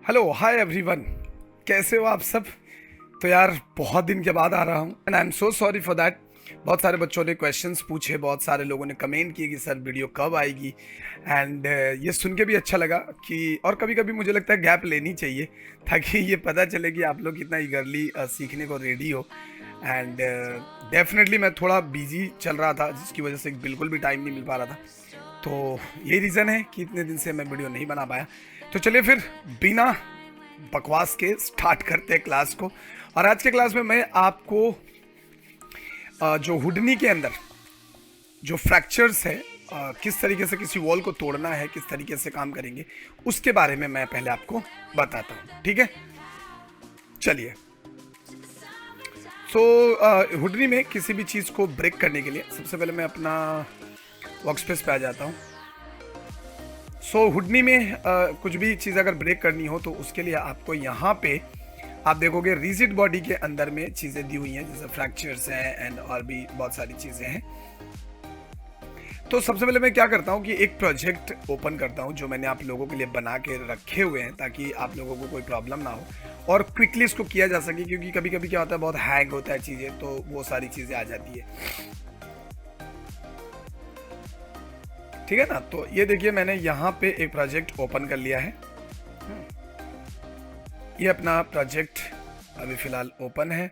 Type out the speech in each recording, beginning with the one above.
Hello hi everyone, कैसे हो आप सब। तो यार बहुत दिन के बाद आ रहा हूँ and I am so sorry for that. बहुत सारे बच्चों ने क्वेश्चंस पूछे, बहुत सारे लोगों ने कमेंट किए कि सर वीडियो कब आएगी। एंड ये सुन के भी अच्छा लगा कि और कभी कभी मुझे लगता है गैप लेनी चाहिए ताकि ये पता चले कि आप लोग कितना ईगरली सीखने को रेडी हो। एंड डेफिनेटली मैं थोड़ा बिजी चल रहा था जिसकी वजह से बिल्कुल भी टाइम नहीं मिल पा रहा था। तो यही रीज़न है कि इतने दिन से मैं वीडियो नहीं बना पाया। तो चलिए फिर बिना बकवास के स्टार्ट करते हैं क्लास को। और आज के क्लास में मैं आपको जो हुडनी के अंदर जो फ्रैक्चर्स है, किस तरीके से किसी वॉल को तोड़ना है, किस तरीके से काम करेंगे, उसके बारे में मैं पहले आपको बताता हूँ। ठीक है, चलिए। सो हुडनी में किसी भी चीज़ को ब्रेक करने के लिए सबसे पहले मैं अपना वर्कस्पेस पे आ जाता हूँ। सो हुडनी में कुछ भी चीज़ अगर ब्रेक करनी हो तो उसके लिए आपको यहाँ पे आप देखोगे रिजिड बॉडी के अंदर में चीज़ें दी हुई हैं, जैसे फ्रैक्चर्स हैं एंड और भी बहुत सारी चीज़ें हैं। तो सबसे पहले मैं क्या करता हूँ कि एक प्रोजेक्ट ओपन करता हूँ जो मैंने आप लोगों के लिए बना के रखे हुए हैं ताकि आप लोगों को कोई प्रॉब्लम ना हो और क्विकली इसको किया जा सके, क्योंकि कभी कभी क्या होता है बहुत हैंग होता है चीज़ें, तो वो सारी चीज़ें आ जाती है। ठीक है ना। तो ये देखिए मैंने यहाँ पे एक प्रोजेक्ट ओपन कर लिया है। ये अपना प्रोजेक्ट अभी फिलहाल ओपन है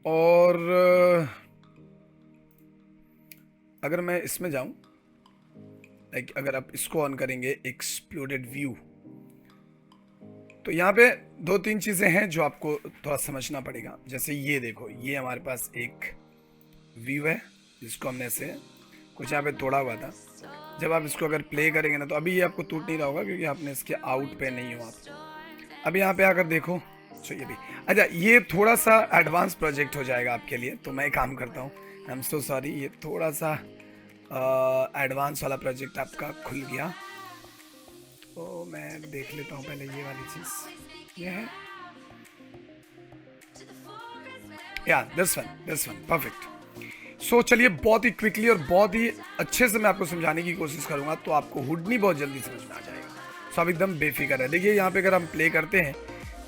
और अगर मैं इसमें जाऊं, लाइक अगर आप इसको ऑन करेंगे एक्सप्लोडेड व्यू, तो यहाँ पे दो तीन चीज़ें हैं जो आपको थोड़ा समझना पड़ेगा। जैसे ये देखो, ये हमारे पास एक व्यू है जिसको हमने से कुछ यहाँ पे तोड़ा हुआ था। जब आप इसको अगर प्ले करेंगे ना तो अभी ये आपको टूट नहीं रहा होगा क्योंकि आपने इसके आउट पे नहीं हो आप। अब यहाँ पे आकर देखो, तो ये भी अच्छा, ये थोड़ा सा एडवांस प्रोजेक्ट हो जाएगा आपके लिए, तो मैं काम करता हूँ। आई एम सो सॉरी, ये थोड़ा सा एडवांस वाला प्रोजेक्ट आपका खुल गया। तो मैं देख लेता हूँ पहले ये वाली चीज़, ये है या दिस वन परफेक्ट। सो चलिए बहुत ही क्विकली और बहुत ही अच्छे से मैं आपको समझाने की कोशिश करूंगा, तो आपको हुडनी बहुत जल्दी समझ में आ जाएगा। सो आप एकदम बेफिक्र है। देखिए यहाँ पे अगर हम प्ले करते हैं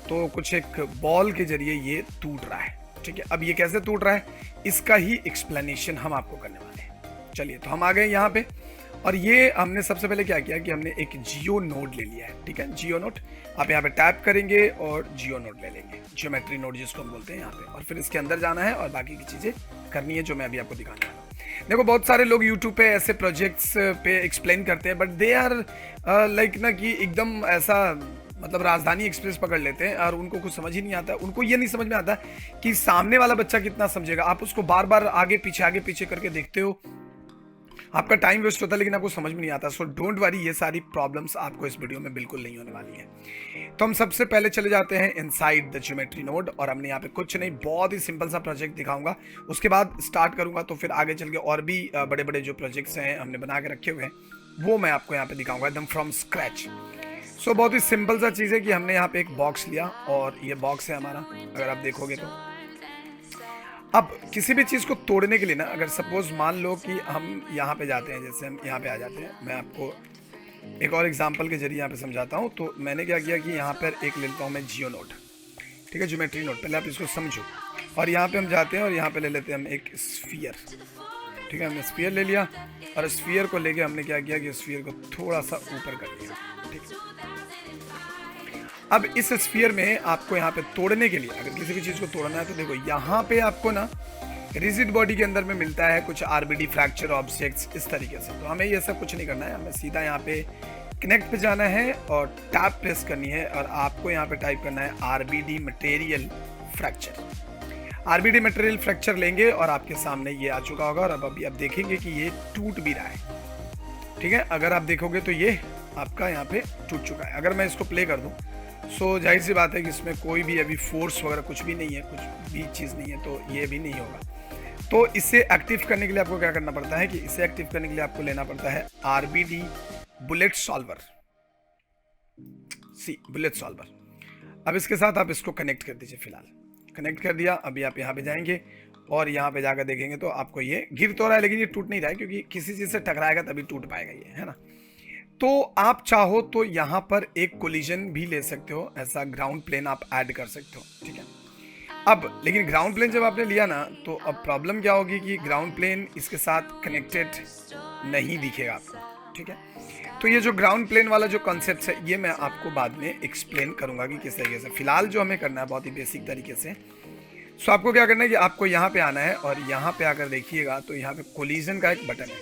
तो कुछ एक बॉल के जरिए ये टूट रहा है। ठीक है, अब ये कैसे टूट रहा है इसका ही एक्सप्लेनेशन हम आपको करने वाले हैं। चलिए, तो हम आ गए यहाँ पे और ये हमने सबसे पहले क्या किया कि हमने एक जियो नोड ले लिया है। ठीक है, जियो नोड आप यहाँ पे टैप करेंगे और जियो नोड ले लेंगे, जियोमेट्री नोड जिसको हम बोलते हैं यहाँ पे, और फिर इसके अंदर जाना है और बाकी की चीज़ें करनी है जो मैं अभी आपको दिखाने वाला हूँ। देखो बहुत सारे लोग यूट्यूब पे ऐसे प्रोजेक्ट्स पे एक्सप्लेन करते हैं, बट दे आर लाइक ना कि एकदम ऐसा मतलब राजधानी एक्सप्रेस पकड़ लेते हैं और उनको कुछ समझ ही नहीं आता। उनको ये नहीं समझ में आता कि सामने वाला बच्चा कितना समझेगा। आप उसको बार बार आगे पीछे करके देखते हो, आपका टाइम वेस्ट होता है लेकिन आपको समझ में नहीं आता। सो डोंट वरी, ये सारी प्रॉब्लम्स आपको इस वीडियो में बिल्कुल नहीं होने वाली है। तो हम सबसे पहले चले जाते हैं इनसाइड द ज्योमेट्री नोड और हमने यहाँ पे कुछ नहीं, बहुत ही सिंपल सा प्रोजेक्ट दिखाऊंगा, उसके बाद स्टार्ट करूंगा। तो फिर आगे चल के और भी बड़े बड़े जो प्रोजेक्ट्स हैं हमने बना के रखे हुए हैं वो मैं आपको यहाँ पे दिखाऊंगा एकदम फ्रॉम स्क्रैच। सो बहुत ही सिंपल सा चीज़ है कि हमने यहाँ पे एक बॉक्स लिया और ये बॉक्स है हमारा, अगर आप देखोगे तो। अब किसी भी चीज़ को तोड़ने के लिए ना, अगर सपोज मान लो कि हम यहाँ पे जाते हैं, जैसे हम यहाँ पे आ जाते हैं, मैं आपको एक और एग्जांपल के जरिए यहाँ पे समझाता हूँ। तो मैंने क्या किया कि यहाँ पर एक ले लेता हूँ मैं जियो नोड। ठीक है, ज्योमेट्री नोड, पहले आप इसको समझो। और यहाँ पे हम जाते हैं और यहाँ पे ले लेते हैं हम एक स्फीयर। ठीक है, हमने स्फीयर ले लिया और स्फीयर को लेके हमने क्या किया कि स्फीयर को थोड़ा सा ऊपर कर लिया। ठीक है, अब इस स्फीयर में आपको यहाँ पे तोड़ने के लिए, अगर किसी भी चीज़ को तोड़ना है तो देखो यहाँ पे आपको ना रिजिड बॉडी के अंदर में मिलता है कुछ आरबीडी फ्रैक्चर ऑब्जेक्ट्स इस तरीके से। तो हमें ये सब कुछ नहीं करना है, हमें सीधा यहाँ पे कनेक्ट पे जाना है और टैप प्रेस करनी है और आपको यहाँ पे टाइप करना है RBD material fracture. RBD material fracture लेंगे और आपके सामने ये आ चुका होगा और अब अभी आप देखेंगे कि ये टूट भी रहा है। ठीक है, अगर आप देखोगे तो ये आपका यहाँ पे टूट चुका है। अगर मैं इसको प्ले कर दूँ सो जाहिर सी बात है कि इसमें कोई भी अभी फोर्स वगैरह कुछ भी नहीं है, कुछ भी चीज़ नहीं है, तो ये भी नहीं होगा। तो इसे एक्टिव करने के लिए आपको क्या करना पड़ता है कि इसे एक्टिव करने के लिए आपको लेना पड़ता है आरबीडी बुलेट सॉल्वर। सी बुलेट सॉल्वर। अब इसके साथ आप इसको कनेक्ट कर दीजिए। फिलहाल कनेक्ट कर दिया। अभी आप यहाँ पे जाएंगे और यहाँ पे जाकर देखेंगे तो आपको ये गिर तो रहा है लेकिन ये टूट नहीं रहा है, क्योंकि किसी चीज़ से टकराएगा तभी टूट पाएगा ये, है ना। तो आप चाहो तो यहाँ पर एक कोलिजन भी ले सकते हो, ऐसा ग्राउंड प्लेन आप ऐड कर सकते हो, ठीक है। अब लेकिन ग्राउंड प्लेन जब आपने लिया ना, तो अब प्रॉब्लम क्या होगी कि ग्राउंड प्लेन इसके साथ कनेक्टेड नहीं दिखेगा आपको, ठीक है। तो ये जो ग्राउंड प्लेन वाला जो कॉन्सेप्ट है, ये मैं आपको बाद में एक्सप्लेन करूंगा कि किस तरीके से। फिलहाल जो हमें करना है बहुत ही बेसिक तरीके से, सो आपको क्या करना है कि आपको यहाँ पे आना है और यहाँ पे आकर देखिएगा तो यहाँ पे कोलिजन का एक बटन है।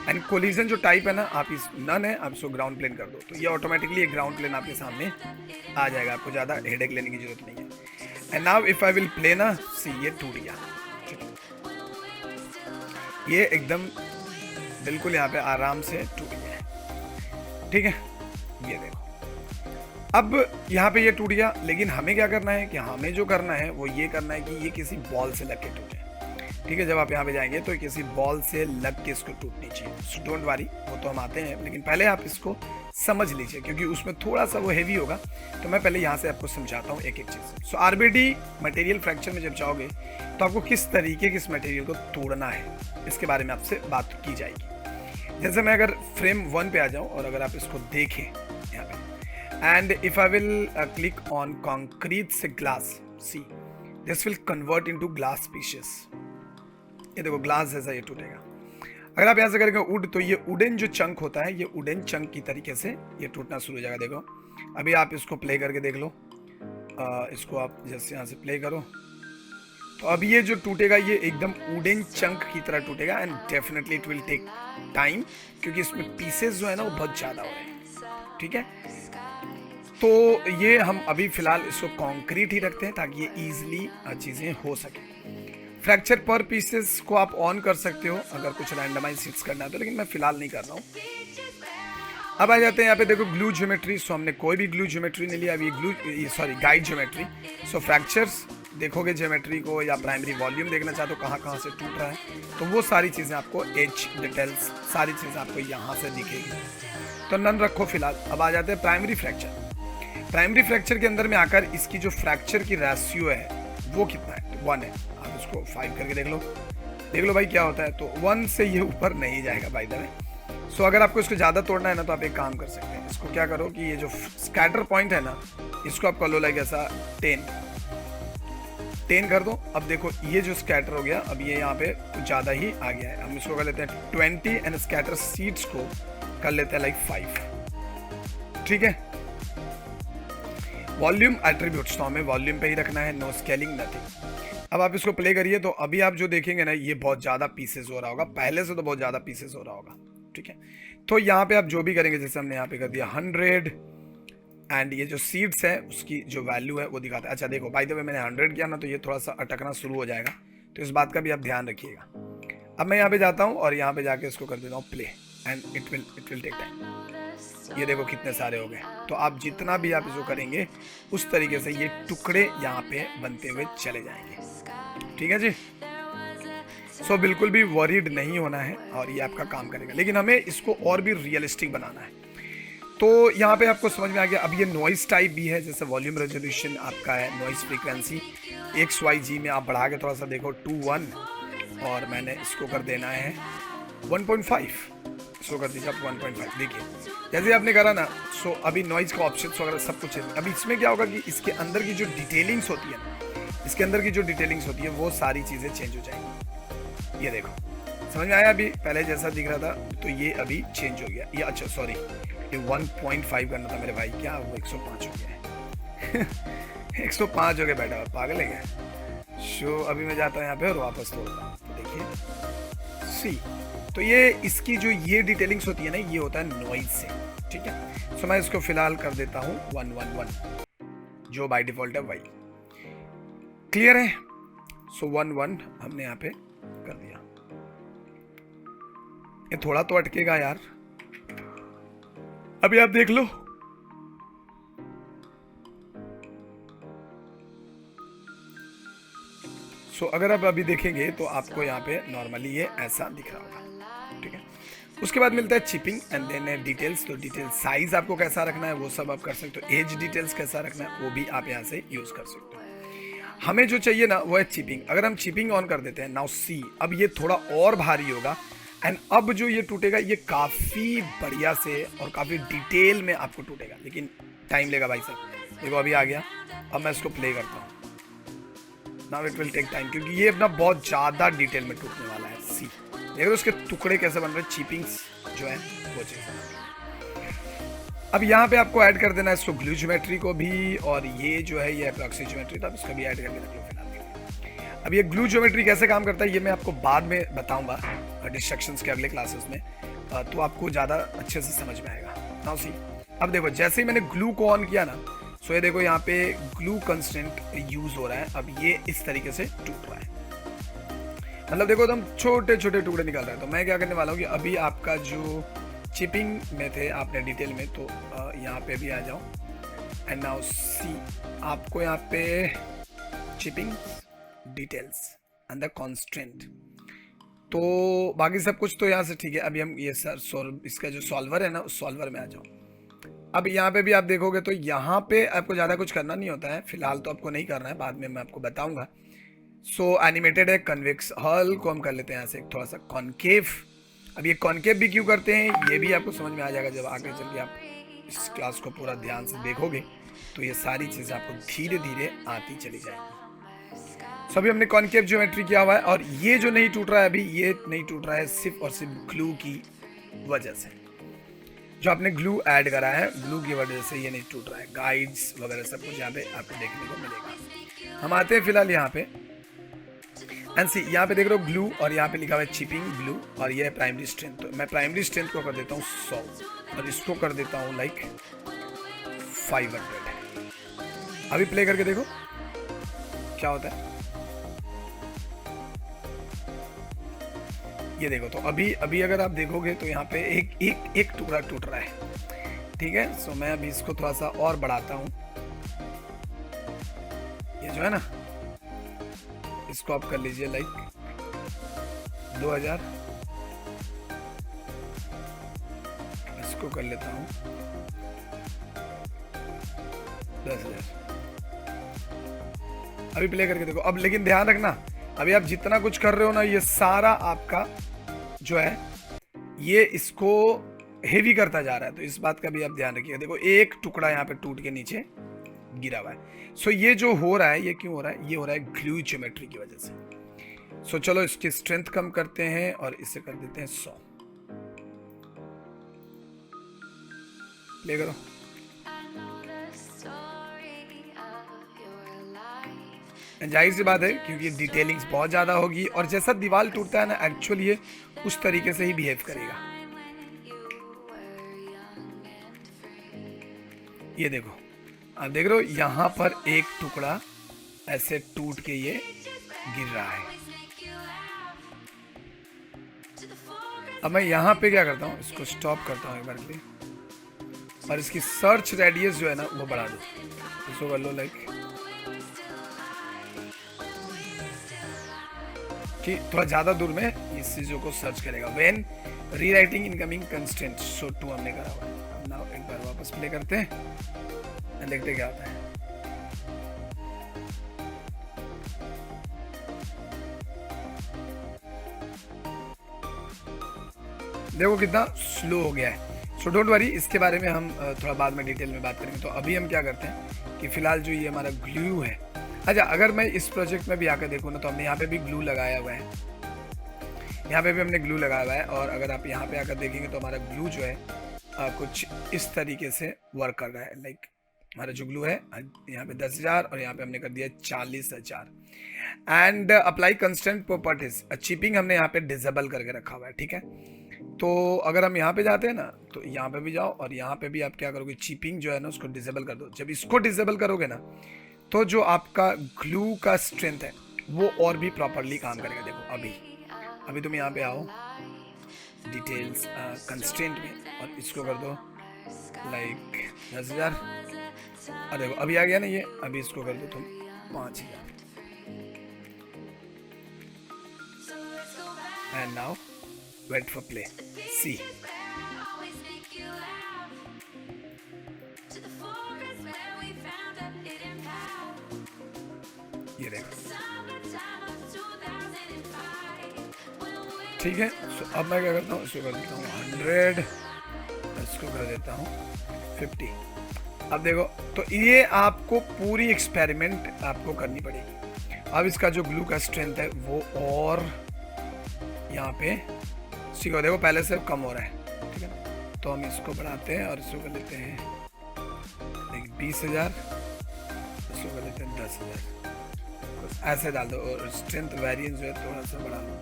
एंड कोलिजन जो टाइप है ना, आप इस नन है, आप इसको ग्राउंड प्लेन कर दो तो ये ऑटोमेटिकली एक ग्राउंड प्लेन आपके सामने आ जाएगा, आपको ज़्यादा हेडेक लेने की जरूरत नहीं है। And now if I will play ना, सी ये टूट गया, ये एकदम बिल्कुल यहाँ पे आराम से टूट गया, ठीक है। ये देखो अब यहाँ पे ये टूट गया, लेकिन हमें क्या करना है कि हमें जो करना है वो ये करना है कि ये किसी बॉल से लग के टूटे, ठीक है। जब आप यहाँ पे जाएंगे तो किसी बॉल से लग के इसको टूटनी चाहिए। सो डोंट वरी, वो तो हम आते हैं, लेकिन पहले आप इसको समझ लीजिए क्योंकि उसमें थोड़ा सा वो हैवी होगा, तो मैं पहले यहाँ से आपको समझाता हूँ एक एक चीज़। सो आरबीडी मटेरियल फ्रैक्चर में जब जाओगे तो आपको किस तरीके के इस मटेरियल को तोड़ना है इसके बारे में आपसे बात की जाएगी। जैसे मैं अगर फ्रेम 1 पे आ जाऊँ और अगर आप इसको देखें यहाँ पे, and if I will click on concrete से glass, see this will convert into glass pieces। ये देखो ग्लास जैसा ये टूटेगा। अगर आप यहाँ से करेंगे वुड, तो ये वुडन जो चंक होता है, ये वुडन चंक की तरीके से ये टूटना शुरू हो जाएगा। देखो अभी आप इसको प्ले करके देख लो, इसको आप जैसे यहाँ से प्ले करो तो अब ये जो टूटेगा ये एकदम वुडन चंक की तरह टूटेगा। And definitely it will take time क्योंकि इसमें पीसेस जो है ना वो बहुत ज़्यादा हो रहे हैं, ठीक है। तो ये हम अभी फिलहाल इसको कंक्रीट ही रखते हैं ताकि ये इजीली चीज़ें हो सके। फ्रैक्चर पर पीसेस को आप ऑन कर सकते हो अगर कुछ रैंडमाइज हिट्स करना है तो, लेकिन मैं फिलहाल नहीं कर रहा हूँ। अब आ जाते हैं यहाँ पे, देखो ग्लू ज्योमेट्री। सो हमने कोई भी ग्लू ज्योमेट्री नहीं लिया, अभी गाइड ज्योमेट्री। सो फ्रैक्चर्स देखोगे ज्योमेट्री को या प्राइमरी वॉल्यूम देखना चाहते हो कहाँ से टूट रहा है, तो वो सारी चीज़ें आपको एज डिटेल्स सारी चीज़ें आपको यहाँ से दिखेगी, तो नन रखो फिलहाल। अब आ जाते हैं प्राइमरी फ्रैक्चर। प्राइमरी फ्रैक्चर के अंदर में आकर इसकी जो फ्रैक्चर की रेशियो है वो कितना है, 1 है। आप इसको 5 करके देख लो भाई क्या होता है। तो 1 से ये ऊपर नहीं जाएगा बाय द वे। सो अगर आपको इसको ज़्यादा तोड़ना है ना, तो आप एक काम कर सकते हैं, इसको क्या करो कि ये जो स्कैटर पॉइंट है ना, इसको आप कर लो लाइक ऐसा 10 कर दो। अब देखो ये जो स्कैटर हो गया, अब ये यहाँ पे कुछ ज़्यादा ही आ गया है। हम इसको कर लेते हैं 20 एंड स्कैटर सीड्स को कर लेते हैं लाइक 5, ठीक है। वॉल्यूम एट्रीब्यूट्स तो हमें वॉल्यूम पे ही रखना है, नो स्केलिंग नथिंग। अब आप इसको प्ले करिए तो अभी आप जो देखेंगे ना, ये बहुत ज़्यादा पीसेस हो रहा होगा, पहले से तो बहुत ज़्यादा पीसेस हो रहा होगा, ठीक है। तो यहाँ पे आप जो भी करेंगे, जैसे हमने यहाँ पे कर दिया 100 एंड ये जो सीड्स है उसकी जो वैल्यू है वो दिखाता है। अच्छा देखो बाय द वे मैंने 100 किया ना, तो ये थोड़ा सा अटकना शुरू हो जाएगा, तो इस बात का भी आप ध्यान रखिएगा। अब मैं यहाँ पे जाता हूँ और यहाँ पे जाके इसको कर देता हूँ play and it will take time. ये देखो कितने सारे हो गए। तो आप जितना भी आप इसको करेंगे उस तरीके से ये टुकड़े यहाँ पे बनते हुए चले जाएंगे, ठीक है जी। सो बिल्कुल भी वरीड नहीं होना है और ये आपका काम करेगा, लेकिन हमें इसको और भी रियलिस्टिक बनाना है। तो यहाँ पे आपको समझ में आ गया। अब ये नॉइस टाइप भी है, जैसे वॉल्यूम रेजोल्यूशन आपका है, नॉइस फ्रीक्वेंसी XYZ में आप बढ़ा के थोड़ा सा देखो 2.1 और मैंने इसको कर देना है 1.5, इसको कर दीजिए आप 1.5। देखिए जैसे आपने करा ना, सो अभी नॉइज का ऑप्शन वगैरह सब कुछ है। अभी इसमें क्या होगा कि इसके अंदर की जो डिटेलिंग्स होती है, इसके अंदर की जो डिटेलिंग्स होती है वो सारी चीज़ें चेंज हो जाएंगी। ये देखो समझ में आया, अभी पहले जैसा दिख रहा था तो ये अभी चेंज हो गया। ये अच्छा सॉरी ये 1.5 करना था मेरे भाई, क्या वो 105 हो गया है 105 हो गया बेटा, पागल है क्या। शो अभी मैं जाता हूँ यहाँ पे और वापस तोड़ता हूँ, तो देखिए सी। तो ये इसकी जो ये डिटेलिंग्स होती है ना, ये होता है नॉइज से, ठीक है। सो मैं इसको फिलहाल कर देता हूँ 111 जो बाय डिफॉल्ट है वही। क्लियर है। सो 1.1 हमने यहाँ पे कर दिया। ये थोड़ा तो अटकेगा यार, अभी आप देख लो। सो अगर आप अभी देखेंगे तो आपको यहाँ पे नॉर्मली ये ऐसा दिख रहा होगा, ठीक है। उसके बाद मिलता है चिपिंग एंड देन डिटेल्स। तो डिटेल साइज आपको कैसा रखना है वो सब आप कर सकते हो, एज डिटेल्स कैसा रखना है वो भी आप यहाँ से यूज कर सकते हो। हमें जो चाहिए ना वो है चिपिंग। अगर हम चिपिंग ऑन कर देते हैं, नाउ सी अब ये थोड़ा और भारी होगा एंड अब जो ये टूटेगा ये काफ़ी बढ़िया से और काफ़ी डिटेल में आपको टूटेगा, लेकिन टाइम लेगा भाई साहब। देखो अभी आ गया, अब मैं इसको प्ले करता हूँ। Now it will take time, क्योंकि ये अपना बहुत ज़्यादा डिटेल में टूटने वाला है। सी देखो उसके टुकड़े कैसे बन रहे हैं, चीपिंग्स जो है वो चीज़। अब यहाँ पे आपको ऐड कर देना है इसको ग्लू ज्योमेट्री को भी, और ये जो है ये अप्रॉक्सी ज्योमेट्री, तो आप इसका भी ऐड करके रख लो फिलहाल के लिए। अब ये ग्लू ज्योमेट्री कैसे काम करता है ये मैं आपको बाद में बताऊंगा डिस्ट्रक्शंस के अगले क्लासेस में, तो आपको ज़्यादा अच्छे से समझ में आएगा। नाउ सी, अब देखो जैसे ही मैंने ग्लू को ऑन किया ना, सो ये देखो यहाँ पे ग्लू कंस्टेंट यूज हो रहा है। अब ये इस तरीके से टूट रहा है, मतलब देखो एकदम छोटे छोटे टुकड़े निकल रहे हैं। तो मैं क्या करने वाला हूँ कि अभी आपका जो चिपिंग में थे आपने डिटेल में, तो यहाँ पे भी आ जाओ एंड नाउ सी, आपको यहाँ पे chipping details and the constant, तो बाकी सब कुछ तो यहाँ से ठीक है। अभी हम ये सर इसका जो सॉल्वर है ना उस सॉल्वर में आ जाओ। अब यहाँ पे भी आप देखोगे तो यहाँ पे आपको ज़्यादा कुछ करना नहीं होता है, फिलहाल तो आपको नहीं करना है, बाद में मैं आपको बताऊंगा। सो एनिमेटेड है कन्वेक्स हॉल को हम कर लेते हैं यहाँ से थोड़ा सा कॉनकेव। अब ये कॉनकेव भी क्यों करते हैं ये भी आपको समझ में आ जाएगा जब आगे चल के आप इस क्लास को पूरा ध्यान से देखोगे, तो ये सारी चीज़ें आपको धीरे धीरे आती चली जाएंगी। सो अभी हमने कॉनकेव ज्योमेट्री किया हुआ है, और ये जो नहीं टूट रहा है अभी, ये नहीं टूट रहा है सिर्फ और सिर्फ ग्लू की वजह से। जो आपने ग्लू ऐड करा है, ग्लू की वजह से ये नहीं टूट रहा है। गाइड्स वगैरह सब कुछ यहाँ पे आपको देखने को मिलेगा। हम आते हैं फिलहाल यहाँ पे एंड सी, यहाँ पे देख रहे हो ग्लू, और यहाँ पे लिखा हुआ है चिपिंग ग्लू, और ये है प्राइमरी स्ट्रेंथ। तो मैं प्राइमरी स्ट्रेंथ को कर देता हूँ 100 और इसको कर देता हूँ लाइक 500। अभी प्ले करके देखो क्या होता है। ये देखो, तो अभी अगर आप देखोगे तो यहाँ पे एक टुकड़ा टूट रहा है, ठीक है। सो मैं अभी इसको थोड़ा सा और बढ़ाता हूँ। ये जो है ना, इसको आप कर लीजिए लाइक 2000, इसको कर लेता हूँ 10,000। अभी प्ले करके देखो। अब लेकिन ध्यान रखना, अभी आप जितना कुछ कर रहे हो ना, ये सारा आपका जो है ये इसको हेवी करता जा रहा है, तो इस बात का भी आप ध्यान रखिएगा। देखो एक टुकड़ा यहाँ पे टूट के नीचे गिरा हुआ है। सो ये जो हो रहा है ये क्यों हो रहा है, ये हो रहा है ग्लू ज्योमेट्री की वजह से। सो चलो इसकी स्ट्रेंथ कम करते हैं और इसे कर देते हैं 100। प्ले करो। जाहिर सी बात है क्योंकि डिटेलिंग्स बहुत ज़्यादा होगी, और जैसा दीवार टूटता है ना एक्चुअली ये उस तरीके से ही बिहेव करेगा। ये देखो, आप देख रहे हो यहाँ पर एक टुकड़ा ऐसे टूट के ये गिर रहा है। अब मैं यहाँ पे क्या करता हूँ, इसको स्टॉप करता हूँ एक बार के लिए, और इसकी सर्च रेडियस जो है ना वो बढ़ा दो। इसको कर लो लाइक कि थोड़ा ज़्यादा दूर में इस चीज़ों को सर्च करेगा। व्हेन रीराइटिंग इनकमिंग कंस्टेंट, सो 2 हमने करा हुआ है। अब नाउ एक बार वापस प्ले करते हैं, देखते क्या होता है। देखो कितना स्लो हो गया है। सो डोंट वरी, इसके बारे में हम थोड़ा बाद में डिटेल में बात करेंगे। तो अभी हम क्या करते हैं कि फिलहाल जो ये हमारा ग्लू है, अच्छा अगर मैं इस प्रोजेक्ट में भी आकर देखूँ ना, तो हमने यहाँ पे भी ग्लू लगाया हुआ है, यहाँ पे भी हमने ग्लू लगाया हुआ है। और अगर आप यहाँ पे आकर देखेंगे तो हमारा ग्लू जो है कुछ इस तरीके से वर्क कर रहा है। लाइक हमारा जो ग्लू है यहाँ पे 10,000 और यहाँ पे हमने कर दिया 40,000। And apply constant properties, chipping हमने यहाँ पे डिसेबल करके रखा हुआ है, ठीक है। तो अगर हम यहाँ पे जाते हैं ना, तो यहाँ पे भी जाओ और यहाँ पे भी आप क्या करोगे, चिपिंग जो है ना उसको डिसेबल कर दो। जब इसको डिसेबल करोगे ना, तो जो आपका ग्लू का स्ट्रेंथ है वो और भी प्रॉपरली काम करेगा। देखो अभी तुम यहाँ पे आओ डिटेल्स कंस्ट्रेंट में, और इसको कर दो लाइक 10,000। अरे देखो अभी आ गया ना ये, अभी इसको कर दो तुम 5,000। And now wait for play, see ये देखो, ठीक है। अब मैं क्या करता हूँ, इसको कर देता हूँ 100, इसको कर देता हूँ 50। अब देखो, तो ये आपको पूरी एक्सपेरिमेंट आपको करनी पड़ेगी। अब इसका जो ग्लू का स्ट्रेंथ है वो और यहाँ पे सीखो, देखो पहले से कम हो रहा है, ठीक है ना। तो हम इसको बढ़ाते हैं और इसको कर लेते हैं 20,000, इसको कर लेते हैं 10,000, ऐसे डाल दो और स्ट्रेंथ वेरिएंस जो है थोड़ा सा बढ़ा लो।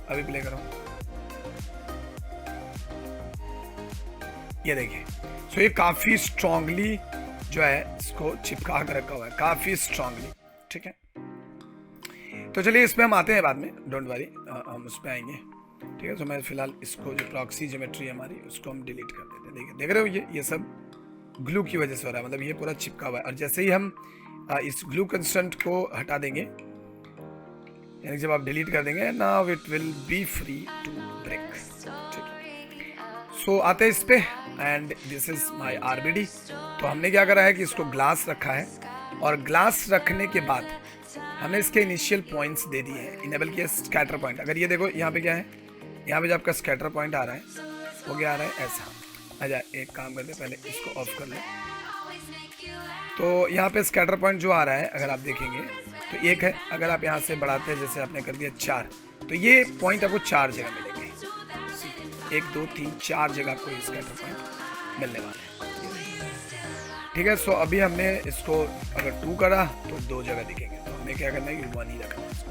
अभी प्ले करो, ये देखिए। सो ये काफ़ी स्ट्रांगली जो है इसको चिपका कर रखा हुआ है, काफ़ी स्ट्रांगली, ठीक है। तो चलिए इसमें हम आते हैं बाद में, डोंट वरी, हम उस पर आएंगे, ठीक है। तो मैं फिलहाल इसको जो प्रॉक्सी ज्योमेट्री हमारी उसको हम डिलीट कर देते हैं। देखिए, देख रहे हो ये सब ग्लू की वजह से हो रहा है, मतलब ये पूरा चिपका हुआ है। और जैसे ही हम इस ग्लू कंस्टेंट को हटा देंगे, यानी जब आप डिलीट कर देंगे, now it will be free to break, ठीक है। सो आते हैं इस पे, and this is my RBD. तो हमने क्या करा है कि इसको ग्लास रखा है, और ग्लास रखने के बाद हमने इसके इनिशियल पॉइंट्स दे दिए हैं, इनेबल किया स्कैटर पॉइंट। अगर ये देखो यहाँ पे क्या है, यहाँ पे जो आपका स्कैटर पॉइंट आ रहा है वो क्या आ रहा है, ऐसा। अच्छा, एक काम करते, पहले इसको ऑफ कर ले। तो यहाँ पे स्कैटर पॉइंट जो आ रहा है, अगर आप देखेंगे तो एक है, अगर आप यहाँ से बढ़ाते हैं, जैसे आपने कर दिया 4, तो ये पॉइंट आपको 4 जगह मिलेंगे, 1 2 3 4 जगह आपको ये स्कैटर पॉइंट मिलने वाले हैं, ठीक है। सो अभी हमने इसको अगर 2 करा तो 2 जगह दिखेंगे, तो हमें क्या करना है कि 1 ही रखना है इसको।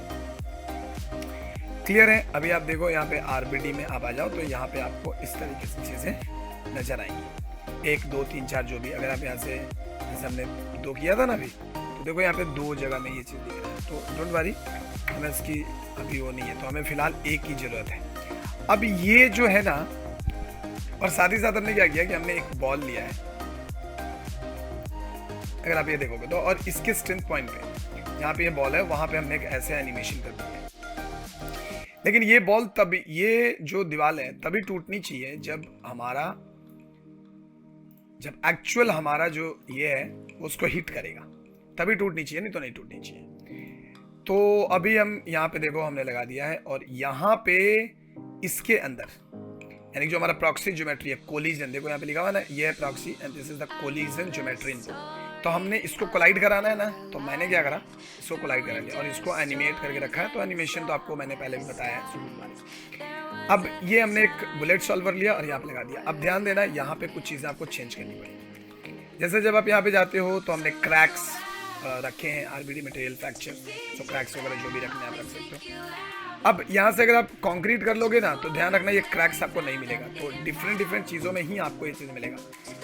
क्लियर है। अभी आप देखो यहाँ पे आरबीडी में आप आ जाओ, तो यहाँ पे आपको इस तरीके से चीज़ें नजर आएंगी, 1 2 3 4 जो भी। अगर आप यहाँ से, जैसे हमने 2 किया था ना अभी, तो देखो यहाँ पे 2 जगह में ये चीज़ दिख रहा है। तो डोंट वरी, हमें इसकी अभी वो नहीं है, तो हमें फिलहाल एक की ज़रूरत है। अब ये जो है ना, और साथ ही साथ हमने क्या किया कि हमने एक बॉल लिया है, अगर आप ये देखोगे तो, और इसके स्ट्रेंथ पॉइंट पे यहाँ पे ये बॉल है, वहाँ पे हमने एक ऐसे एनिमेशन कर दिया है। लेकिन ये बॉल तभी, ये जो दीवार है तभी टूटनी चाहिए जब एक्चुअल हमारा जो ये है उसको हिट करेगा, तभी टूटनी चाहिए, नहीं तो नहीं टूटनी चाहिए। तो अभी हम यहाँ पे देखो हमने लगा दिया है, और यहाँ पे इसके अंदर, यानी जो हमारा प्रॉक्सी ज्योमेट्री है, कोलिजन, देखो यहाँ पे लिखा हुआ ना, ये है proxy and this is the collision geometry. तो हमने इसको कोलाइड कराना है ना, तो मैंने क्या करा, इसको कोलाइड करा लिया और इसको एनिमेट करके रखा है। तो एनिमेशन तो आपको मैंने पहले भी बताया है। अब ये हमने एक बुलेट सॉल्वर लिया और यहाँ पे लगा दिया। अब ध्यान देना, यहाँ पे कुछ चीज़ें आपको चेंज करनी पड़ेगी। जैसे जब आप यहाँ पे जाते हो तो हमने क्रैक्स रखे हैं, आरबीडी मटेरियल फ्रैक्चर, तो क्रैक्स वगैरह जो भी रखने आप रख सकते हो। अब यहाँ से अगर आप कंक्रीट कर लोगे ना, तो ध्यान रखना ये क्रैक्स आपको नहीं मिलेगा। तो डिफरेंट चीज़ों में ही आपको ये चीज़ मिलेगा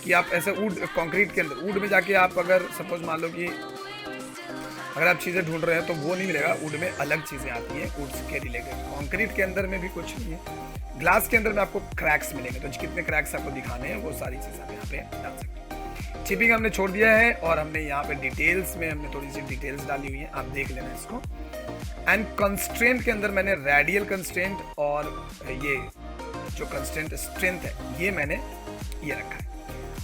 कि आप ऐसे वुड, कंक्रीट के अंदर वुड में जाके आप अगर सपोज मान लो कि अगर आप चीज़ें ढूंढ रहे हैं तो वो नहीं मिलेगा, वुड में अलग चीज़ें आती हैं वुड के रिलेटेड। कंक्रीट के अंदर में भी कुछ नहीं है, ग्लास के अंदर में आपको क्रैक्स मिलेंगे। तो कितने क्रैक्स आपको दिखाने हैं वो सारी चीज़ें आप यहाँ पे डाल सकते हैं। चिपिंग हमने छोड़ दिया है, और हमने यहाँ पे डिटेल्स में हमने थोड़ी सी डिटेल्स डाली हुई है, आप देख लेना इसको। एंड कंस्ट्रेंट के अंदर मैंने रेडियल कंस्ट्रेंट और ये जो कंस्ट्रेंट स्ट्रेंथ है ये मैंने ये रखा है।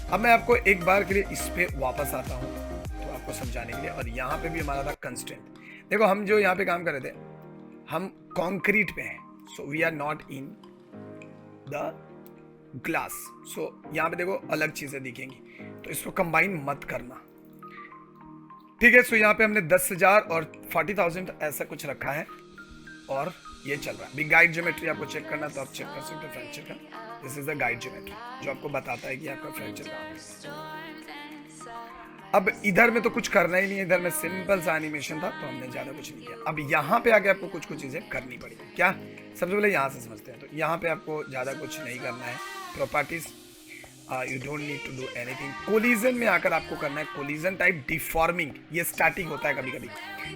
अब मैं आपको एक बार के लिए इस पे वापस आता हूँ तो आपको समझाने के लिए। और यहाँ पे भी हमारा था कंस्ट्रेंट। देखो हम जो यहाँ पे काम कर रहे थे, हम कंक्रीट पे हैं, so we are not in the glass. So यहाँ पे देखो अलग चीजें दिखेंगी, तो इसको कंबाइन मत करना, ठीक है। सो यहाँ पे हमने 10,000 और 40,000 ऐसा कुछ रखा है, और ये चल रहा है। बिग गाइड ज्योमेट्री आपको चेक करना तो आप चेक कर सकते हो फ्रैक्चर का। This is the guide geometry जो आपको बताता है कि आपका फ्रैक्चर कहाँ है। अब इधर में तो कुछ करना ही नहीं है, इधर में सिंपल सा एनिमेशन था तो हमने ज़्यादा कुछ नहीं किया। अब यहाँ पे आके आपको कुछ चीज़ें करनी पड़ेगी। क्या, सबसे पहले यहाँ से समझते हैं। तो यहाँ पे आपको ज़्यादा कुछ नहीं करना है। Properties, you don't need to do anything. Collision में आकर आपको करना है कोलिजन टाइप डिफॉर्मिंग। ये स्टैटिक होता है कभी कभी,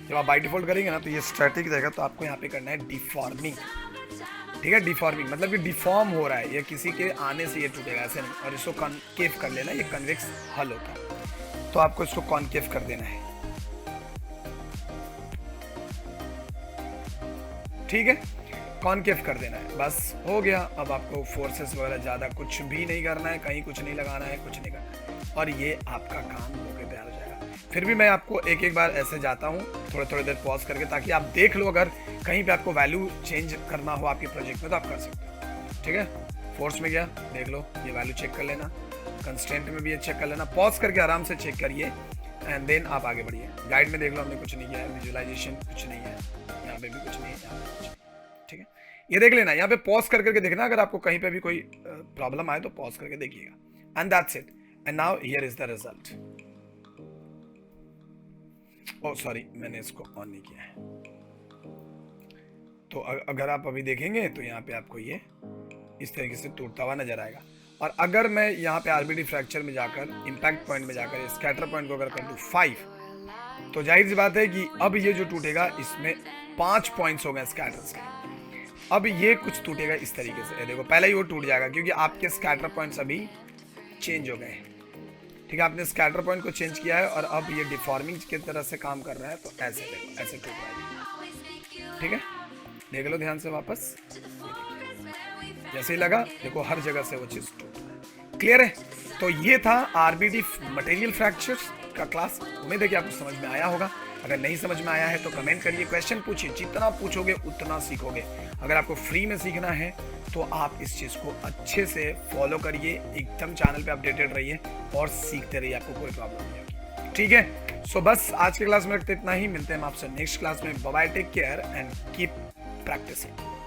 जब आप बाय डिफॉल्ट करेंगे ना तो ये स्टैटिक रहेगा, तो आपको यहाँ पे करना है डिफॉर्मिंग, ठीक है। डिफॉर्मिंग मतलब कि डिफॉर्म हो रहा है, ये किसी के आने से ये टूटेगा, ऐसे नहीं। और इसको कॉनकेव कर लेना, ये कन्वेक्स हल होता है, तो आपको इसको कॉनकेव कर देना है, ठीक है। कॉनकेव कर देना है, बस हो गया। अब आपको फोर्सेस वगैरह ज़्यादा कुछ भी नहीं करना है, कहीं कुछ नहीं लगाना है, कुछ नहीं करना है, और ये आपका काम होकर तैयार हो जाएगा। फिर भी मैं आपको एक एक बार ऐसे जाता हूँ थोड़े थोड़ी देर पॉज करके, ताकि आप देख लो अगर कहीं पे आपको वैल्यू चेंज करना हो आपके प्रोजेक्ट में तो आप कर सकते हो। ठीक है, फोर्स में गया, देख लो ये वैल्यू चेक कर लेना, कंस्टेंट में भी ये चेक कर लेना, पॉज करके आराम से चेक करिए एंड देन आप आगे बढ़िए। गाइड में देख लो हमने कुछ नहीं किया है, विजुअलाइजेशन कुछ नहीं है, यहाँ पे भी कुछ नहीं है, यहाँ पे कुछ नहीं। ठीक है, ये देख लेना, यहाँ पे पॉज करके देखना, अगर आपको कहीं पे भी कोई प्रॉब्लम आए तो पॉज करके देखिएगा and that's it. And now here is the result. Oh sorry, मैंने इसको ऑन नहीं किया है। तो अगर आप अभी देखेंगे तो यहाँ पे आपको ये इस तरीके से टूटता हुआ नजर आएगा। और अगर मैं यहाँ पे आरबीडी फ्रैक्चर में जाकर इम्पैक्ट पॉइंट में जाकर स्कैटर पॉइंट को अगर कर दूँ 5, तो जाहिर सी बात है कि अब ये जो टूटेगा इसमें 5 पॉइंट्स हो गए स्कैटर्स के। अब ये कुछ टूटेगा इस तरीके से, देखो पहले ही वो टूट जाएगा क्योंकि आपके स्कैटर पॉइंट्स अभी चेंज हो गए। ठीक है, आपने स्कैटर पॉइंट को चेंज किया है और अब ये डिफॉर्मिंग की तरह से काम कर रहा है, तो ऐसे देखो ऐसे टूट रहा है। ठीक है, देख लो ध्यान से वापस, जैसे ही लगा देखो हर जगह से वो चीज टूट रहा है। क्लियर है? तो ये था आरबीडी मटेरियल फ्रैक्चर्स का क्लास। उम्मीद है कि आपको समझ में आया होगा। अगर नहीं समझ में आया है तो कमेंट करिए, क्वेश्चन पूछिए, जितना पूछोगे उतना सीखोगे। अगर आपको फ्री में सीखना है तो आप इस चीज़ को अच्छे से फॉलो करिए, एकदम चैनल पे अपडेटेड रहिए और सीखते रहिए, आपको कोई प्रॉब्लम नहीं होगी। ठीक है, सो बस आज के क्लास में रखते इतना ही, मिलते हैं हम आपसे नेक्स्ट क्लास में। Bye, take care and keep practising.